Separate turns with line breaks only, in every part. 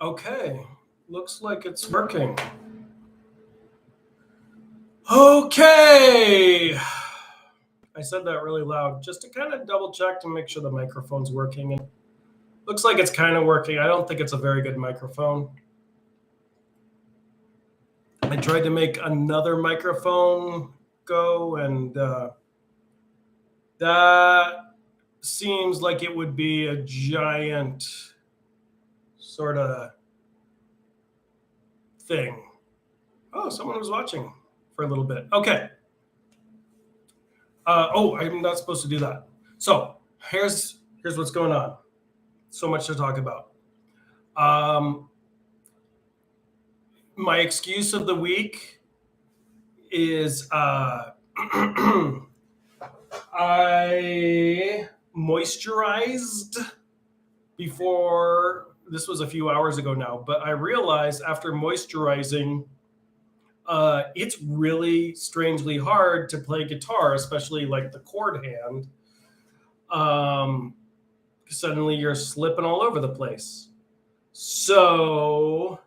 Okay, looks like it's working. Okay. I said that really loud just to kind of double check to make sure the microphone's working. And looks like it's kind of working. I don't think it's a very good microphone. I tried to make another microphone go, and that seems like it would be a giant sort of thing. Oh, someone was watching for a little bit. Okay. I'm not supposed to do that. So here's what's going on. So much to talk about. Um, my excuse of the week is I moisturized before. This was a few hours ago now, but I realized after moisturizing, it's really strangely hard to play guitar, especially like the chord hand. Um, Suddenly you're slipping all over the place. So,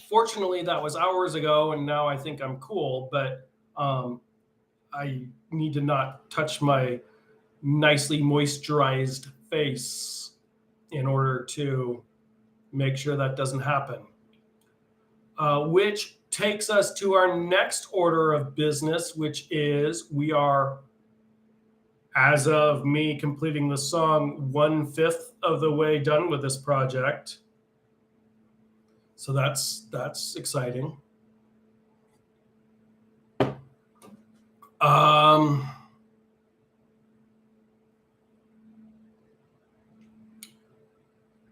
fortunately, that was hours ago, and now I think I'm cool, but I need to not touch my nicely moisturized face in order to make sure that doesn't happen. Which takes us to our next order of business, which is we are, as of me completing the song, 1/5 of the way done with this project. So that's exciting. Um,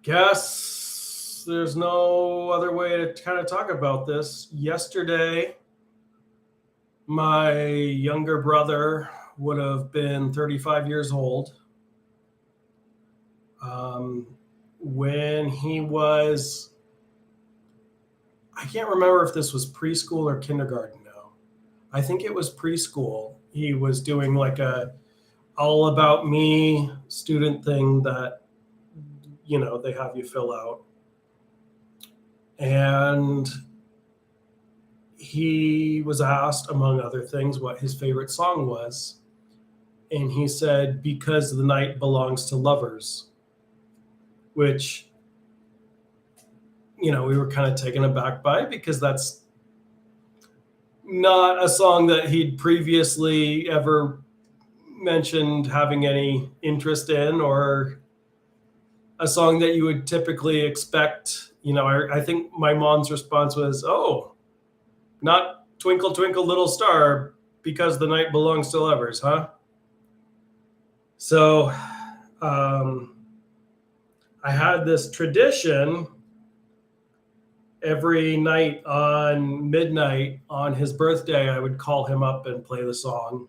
guess there's no other way to kind of talk about this. Yesterday, my younger brother would have been 35 years old. When he was, I can't remember if this was preschool or kindergarten now. I think it was preschool. He was doing like a all about me student thing that, they have you fill out. And he was asked, among other things, what his favorite song was. And he said, "Because the night belongs to lovers," which, we were kind of taken aback by because that's not a song that he'd previously ever mentioned having any interest in, or a song that you would typically expect. I think my mom's response was, "Oh, not Twinkle Twinkle Little Star, because the night belongs to lovers, huh?" So I had this tradition every night on midnight on his birthday. I would call him up and play the song.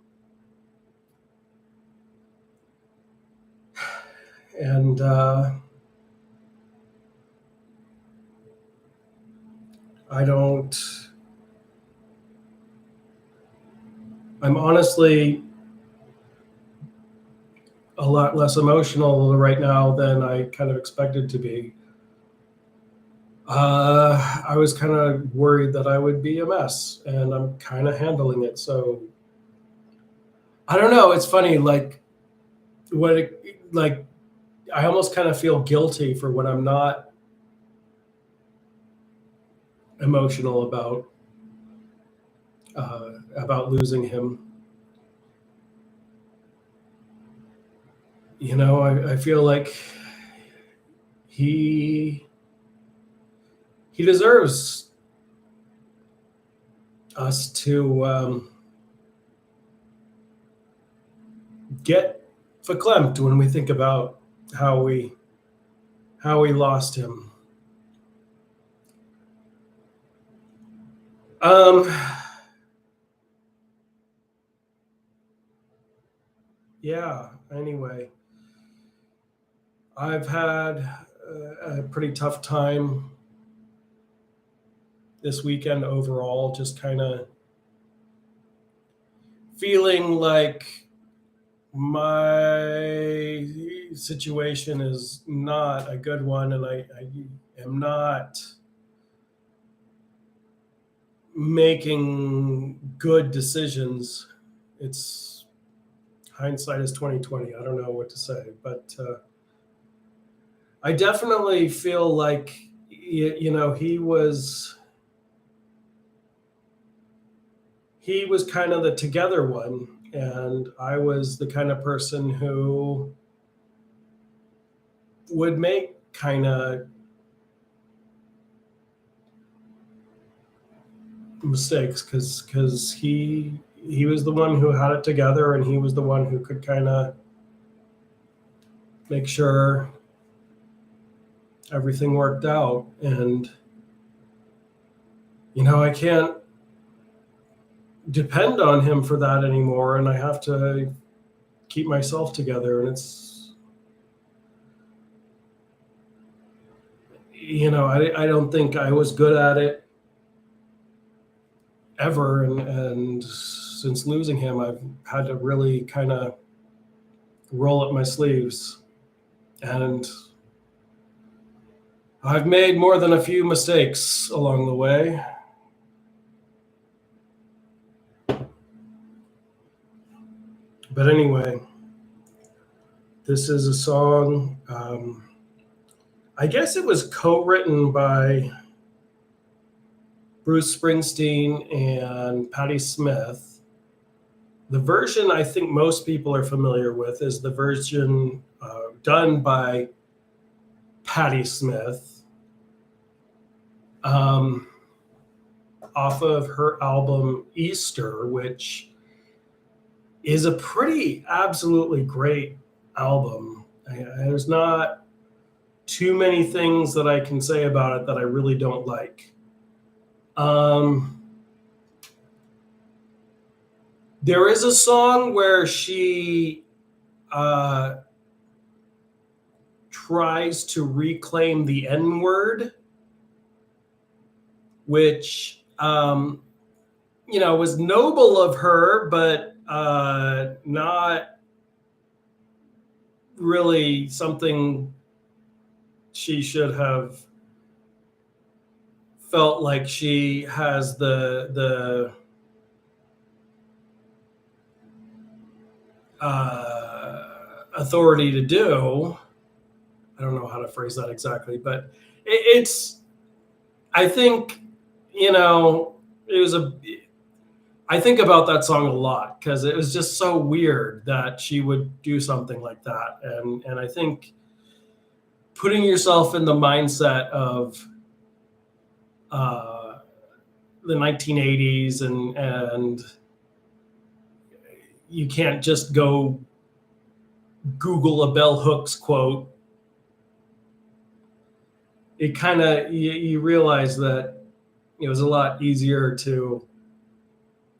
And I'm honestly a lot less emotional right now than I kind of expected to be. I was kind of worried that I would be a mess, and I'm kind of handling it. So I don't know. It's funny, like like I almost kind of feel guilty for when I'm not emotional about losing him. I feel like he he deserves us to get verklempt when we think about how we lost him. Um, yeah. Anyway, I've had a pretty tough time this weekend overall, just kind of feeling like my situation is not a good one, and am not making good decisions. It's hindsight is 2020. I don't know what to say, but I definitely feel like he was kind of the together one, and I was the kind of person who would make kind of mistakes because he was the one who had it together, and he was the one who could kind of make sure everything worked out. And I can't depend on him for that anymore, and I have to keep myself together. And I don't think I was good at it ever, and since losing him, I've had to really kind of roll up my sleeves, and I've made more than a few mistakes along the way. But anyway, this is a song. I guess it was co-written by Bruce Springsteen and Patti Smith. The version I think most people are familiar with is the version done by Patti Smith off of her album Easter, which is a pretty absolutely great album. There's not too many things that I can say about it that I really don't like. There is a song where she tries to reclaim the N word, which was noble of her, but not really something she should have felt like she has the authority to do. I don't know how to phrase that exactly, but I think, I think about that song a lot because it was just so weird that she would do something like that. And I think putting yourself in the mindset of the 1980s, and you can't just go Google a bell hooks quote. It kind of, you realize that it was a lot easier to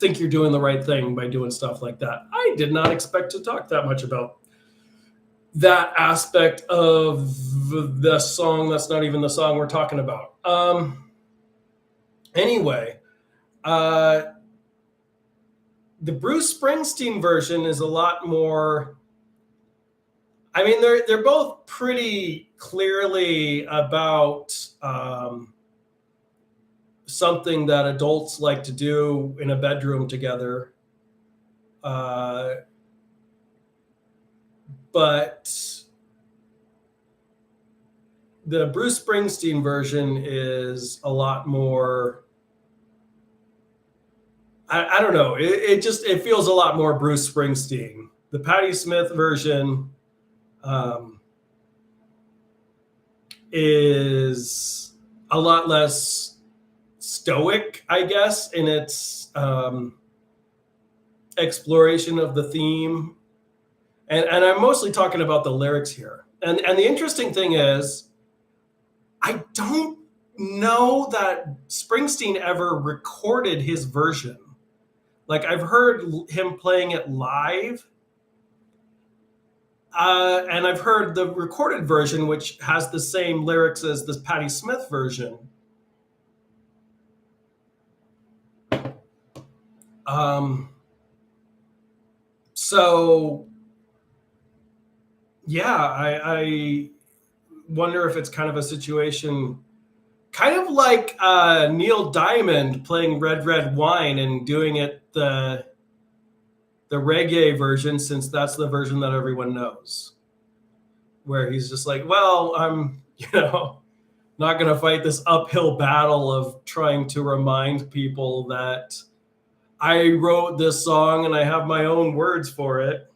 think you're doing the right thing by doing stuff like that. I did not expect to talk that much about that aspect of the song. That's not even the song we're talking about. Anyway, the Bruce Springsteen version is a lot more. I mean, they're both pretty clearly about something that adults like to do in a bedroom together. But the Bruce Springsteen version is a lot more. I don't know. It feels a lot more Bruce Springsteen. The Patti Smith version is a lot less stoic, I guess, in its exploration of the theme. And I'm mostly talking about the lyrics here. And the interesting thing is, I don't know that Springsteen ever recorded his version. Like, I've heard him playing it live. And I've heard the recorded version, which has the same lyrics as the Patti Smith version. So, yeah, I wonder if it's kind of a situation kind of like Neil Diamond playing Red Red Wine and doing it the reggae version, since that's the version that everyone knows, where he's just like, well, I'm, not going to fight this uphill battle of trying to remind people that I wrote this song and I have my own words for it.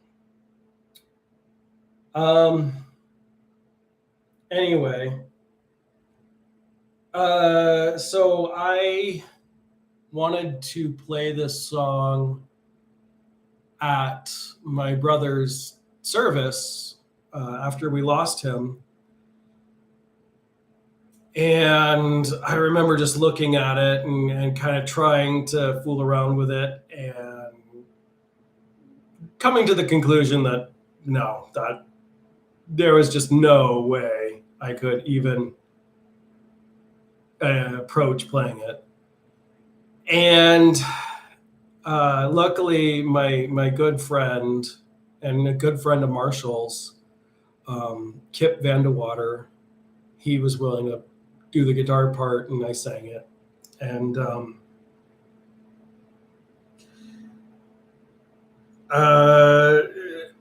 Anyway, so I wanted to play this song at my brother's service after we lost him. And I remember just looking at it and kind of trying to fool around with it and coming to the conclusion that no, that there was just no way I could even approach playing it. And luckily, my good friend and a good friend of Marshall's, Kip Vandewater, he was willing to do the guitar part, and I sang it. And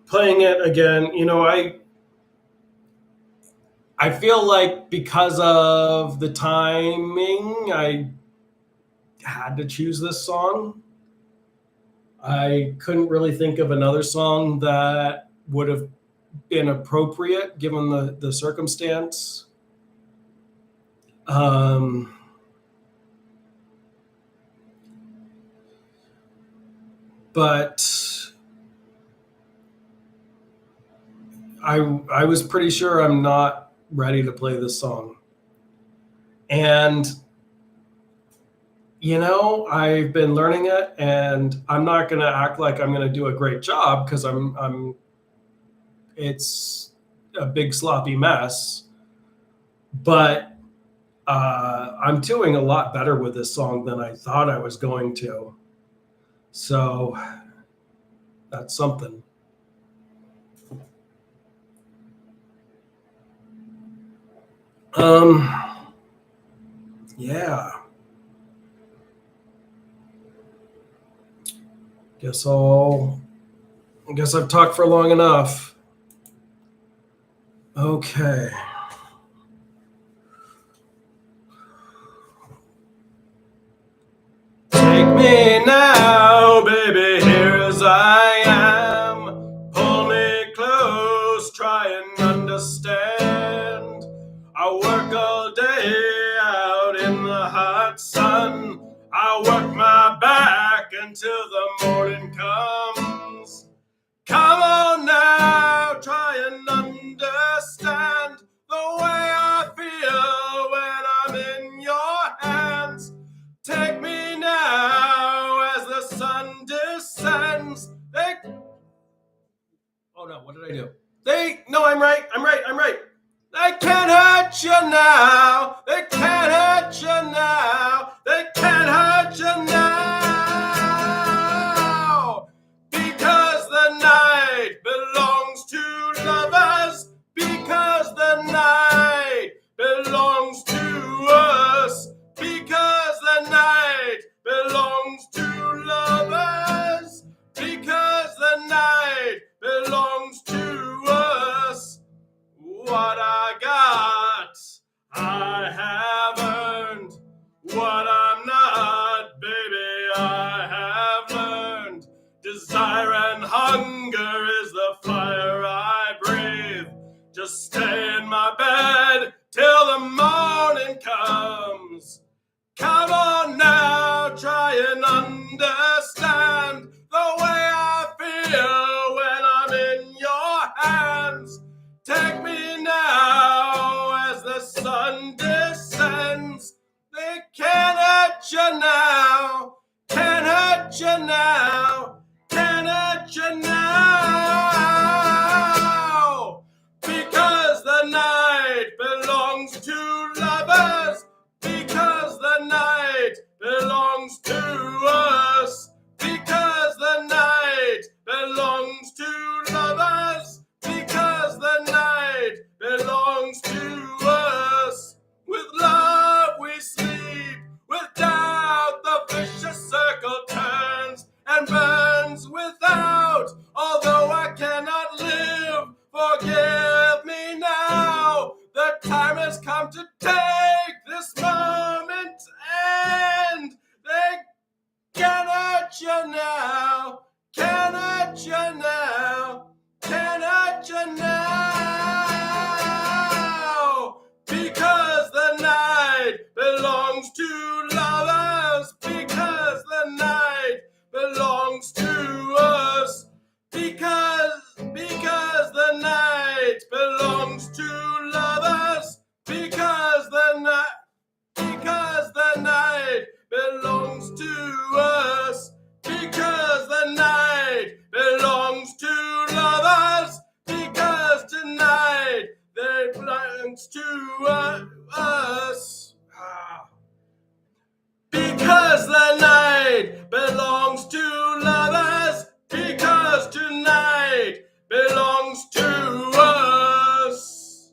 playing it again, I feel like because of the timing, I had to choose this song. I couldn't really think of another song that would have been appropriate given the circumstance. But I was pretty sure I'm not ready to play this song. And I've been learning it, and I'm not going to act like I'm going to do a great job, because it's a big sloppy mess. But I'm doing a lot better with this song than I thought I was going to. So that's something. Yeah. Guess I've talked for long enough. Okay. Take me now, baby, here as I am. Pull me close, try and understand. I work all day out in the hot sun. I work my back until the morning comes. Come on now, try and understand the way I feel when I'm in your hands. Take me now as the sun descends. Oh no, what did I do? No, I'm right. They can't hurt you now. They can't hurt you now. They can't hurt you now. Because the night belongs to lovers. Because the night belongs to us. Because the night belongs to lovers. Because the night belongs to us. What I got, I have earned. What I'm not, baby, I have learned. Desire and hunger is the fire I breathe. Just stay in my bed till the morning comes. Come on now, try and understand the way I feel when I'm in your hands. Take me now as the sun descends. They can't hurt you now, can't hurt you now, can't hurt you now. Because the night belongs belongs to us. Because the night belongs to lovers. Because tonight belongs to us.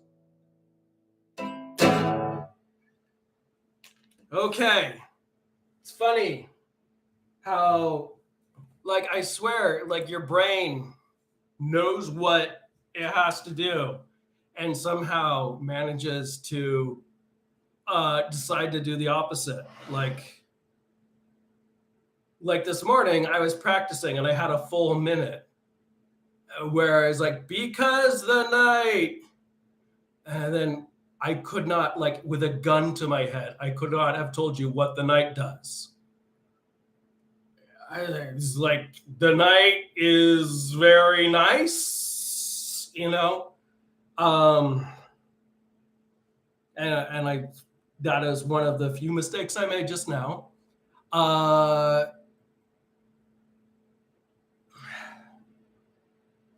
Okay. It's funny how, like, I swear, like, your brain knows what it has to do and somehow manages to decide to do the opposite. Like this morning, I was practicing and I had a full minute where I was like, because the night, and then I could not, like, with a gun to my head, I could not have told you what the night does. It's like, the night is very nice, you know. And I that is one of the few mistakes I made just now.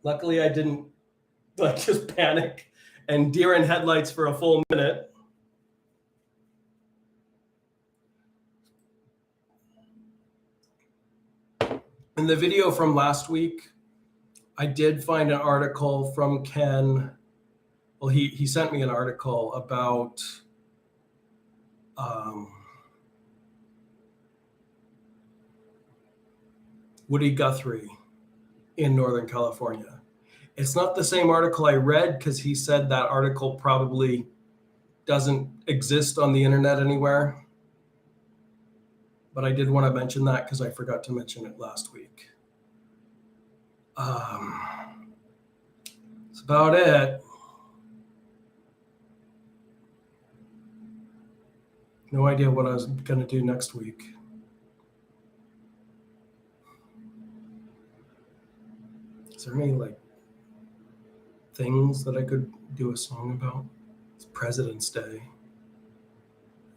Luckily, I didn't, like, just panic and deer in headlights for a full minute. In the video from last week, I did find an article from Ken. Well, he sent me an article about Woody Guthrie in Northern California. It's not the same article I read because he said that article probably doesn't exist on the internet anywhere. But I did want to mention that because I forgot to mention it last week. That's about it. No idea what I was going to do next week. Is there any, like, things that I could do a song about? It's President's Day.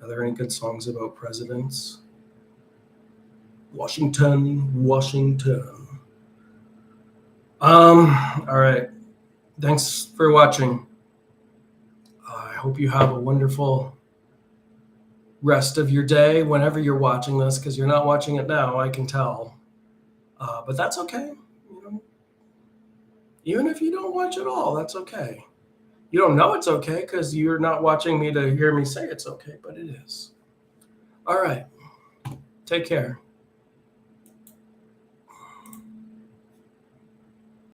Are there any good songs about presidents? Washington, Washington. All right. Thanks for watching. I hope you have a wonderful rest of your day whenever you're watching this, because you're not watching it now, I can tell. But that's okay. You know, even if you don't watch at all, that's okay. You don't know it's okay because you're not watching me to hear me say it's okay, but it is. All right. Take care.